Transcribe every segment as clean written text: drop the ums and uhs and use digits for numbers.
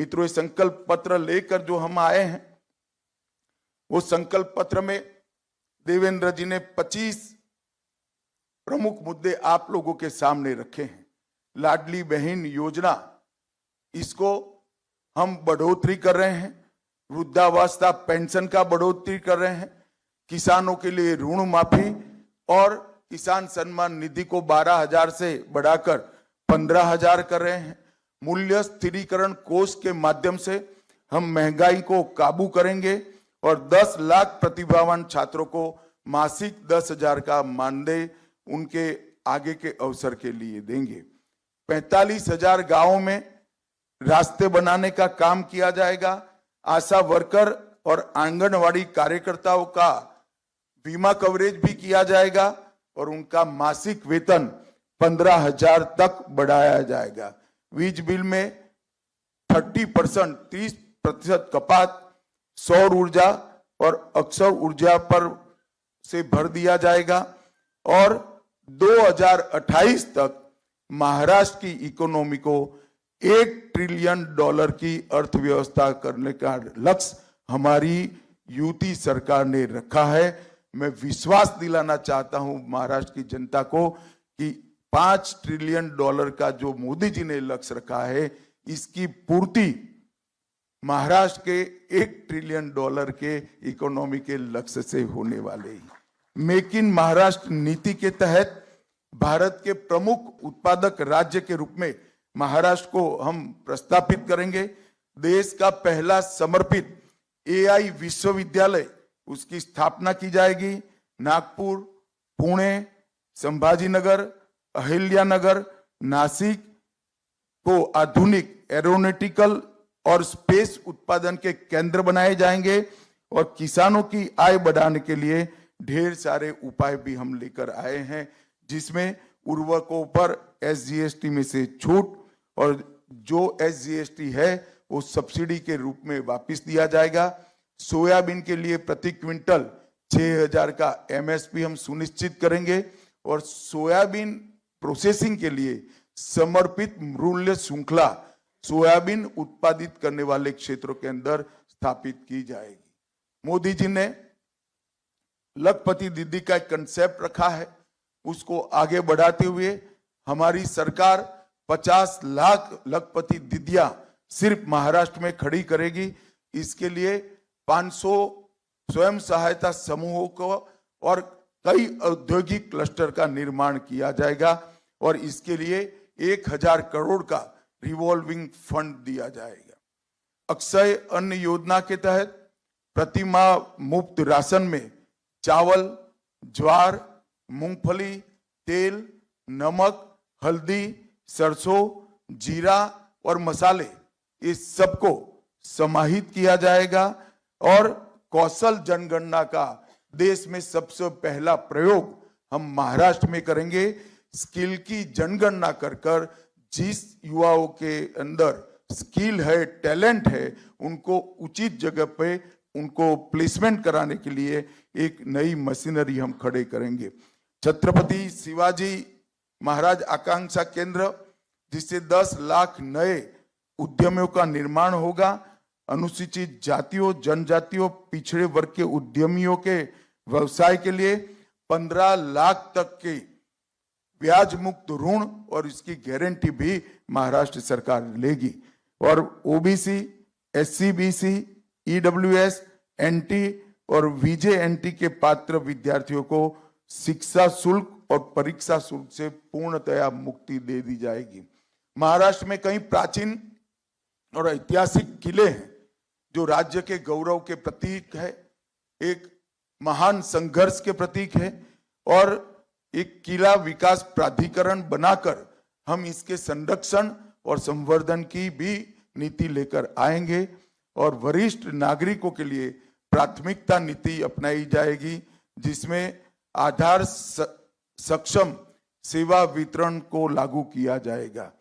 मित्रों, ये संकल्प पत्र लेकर जो हम आए हैं, वो संकल्प पत्र में देवेंद्र जी ने 25 प्रमुख मुद्दे आप लोगों के सामने रखे हैं। लाडली बहन योजना, इसको हम बढ़ोतरी कर रहे हैं। वृद्धावस्था पेंशन का बढ़ोतरी कर रहे हैं। किसानों के लिए ऋण माफी और किसान सम्मान निधि को 12,000 से बढ़ाकर 15,000 कर रहे हैं। मूल्य स्थिरीकरण कोष के माध्यम से हम महंगाई को काबू करेंगे और 10 लाख प्रतिभावान छात्रों को मासिक 10,000 का मानदेय उनके आगे के अवसर के लिए देंगे। 45,000 गांवों में रास्ते बनाने का काम किया जाएगा। आशा वर्कर और आंगनवाड़ी कार्यकर्ताओं का बीमा कवरेज भी किया जाएगा और उनका मासिक वेतन 15,000 तक बढ़ाया जाएगा। वीज बिल में 30% कपात सौर ऊर्जा और अक्षय ऊर्जा पर से भर दिया जाएगा और 2028 तक महाराष्ट्र की इकोनॉमी को $1 ट्रिलियन की अर्थव्यवस्था करने का लक्ष्य हमारी यूटी सरकार ने रखा है। मैं विश्वास दिलाना चाहता हूं महाराष्ट्र की जनता को कि $5 ट्रिलियन का जो मोदी जी ने लक्ष्य रखा है, इसकी पूर्ति महाराष्ट्र के $1 ट्रिलियन के इकोनॉमी के लक्ष्य से होने वाले ही। मेक इन महाराष्ट्र नीति के तहत भारत के प्रमुख उत्पादक राज्य के रूप में महाराष्ट्र को हम प्रस्थापित करेंगे। देश का पहला समर्पित AI विश्वविद्यालय, उसकी स्थापना की जाएगी। नागपुर, पुणे, संभाजीनगर, अहिल्यानगर, नासिक को आधुनिक एरोनॉटिकल और स्पेस उत्पादन के केंद्र बनाए जाएंगे और किसानों की आय बढ़ाने के लिए ढेर सारे उपाय भी हम लेकर आए हैं, जिसमें उर्वरकों पर SGST में से छूट और जो SGST है वो सब्सिडी के रूप में वापस दिया जाएगा। सोयाबीन के लिए प्रति क्विंटल 6,000 का MSP हम सुनिश्चित करेंगे और सोयाबीन प्रोसेसिंग के लिए समर्पित मूल्य श्रृंखला सोयाबीन उत्पादित करने वाले क्षेत्रों के अंदर स्थापित की जाएगी। मोदी जी ने लखपति दीदी का एक कंसेप्ट रखा है, उसको आगे बढ़ाते हुए हमारी सरकार 50 लाख लखपति दीदियां सिर्फ महाराष्ट्र में खड़ी करेगी। इसके लिए 500 स्वयं सहायता समूहों को और कई औद्योगिक क्लस्टर का निर्माण किया जाएगा और इसके लिए 1,000 करोड़ का रिवॉल्विंग फंड दिया जाएगा। अक्षय अन्न योजना के तहत प्रतिमाह मुफ्त राशन में चावल, ज्वार, मूंगफली, तेल, नमक, हल्दी, सरसों, जीरा और मसाले, इस सबको समाहित किया जाएगा और कौशल जनगणना का देश में सबसे पहला प्रयोग हम महाराष्ट्र में करेंगे। स्किल की जनगणना कर जिस युवाओं के अंदर स्किल है, टैलेंट है, उनको उचित जगह पे उनको प्लेसमेंट कराने के लिए एक नई मशीनरी हम खड़े करेंगे। छत्रपति शिवाजी महाराज आकांक्षा केंद्र, जिससे 10 लाख नए उद्यमियों का निर्माण होगा। अनुसूचित जातियों, जनजातियों, पिछड़े वर्ग के उद्यमियों के व्यवसाय के लिए 15 लाख तक के ब्याज मुक्त ऋण और इसकी गारंटी भी महाराष्ट्र सरकार लेगी और OBC, SC, BC, EWS, NT और VJNT के पात्र विद्यार्थियों को शिक्षा शुल्क और परीक्षा शुल्क से पूर्णतया मुक्ति दे दी जाएगी। महाराष्ट्र में कई प्राचीन और ऐतिहासिक किले हैं जो राज्य के गौरव के प्रतीक है, एक महान संघर्ष के प्रतीक है और एक किला विकास प्राधिकरण बनाकर हम इसके संरक्षण और संवर्धन की भी नीति लेकर आएंगे और वरिष्ठ नागरिकों के लिए प्राथमिकता नीति अपनाई जाएगी, जिसमें आधार सक्षम सेवा वितरण को लागू किया जाएगा।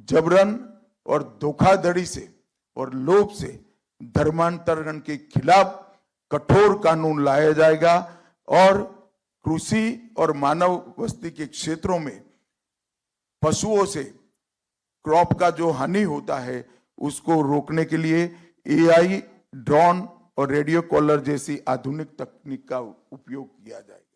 जबरन और धोखाधड़ी से और लोभ से धर्मांतरण के खिलाफ कठोर कानून लाया जाएगा और कृषि और मानव बस्ती के क्षेत्रों में पशुओं से क्रॉप का जो हानि होता है उसको रोकने के लिए एआई, ड्रोन और रेडियो कॉलर जैसी आधुनिक तकनीक का उपयोग किया जाएगा।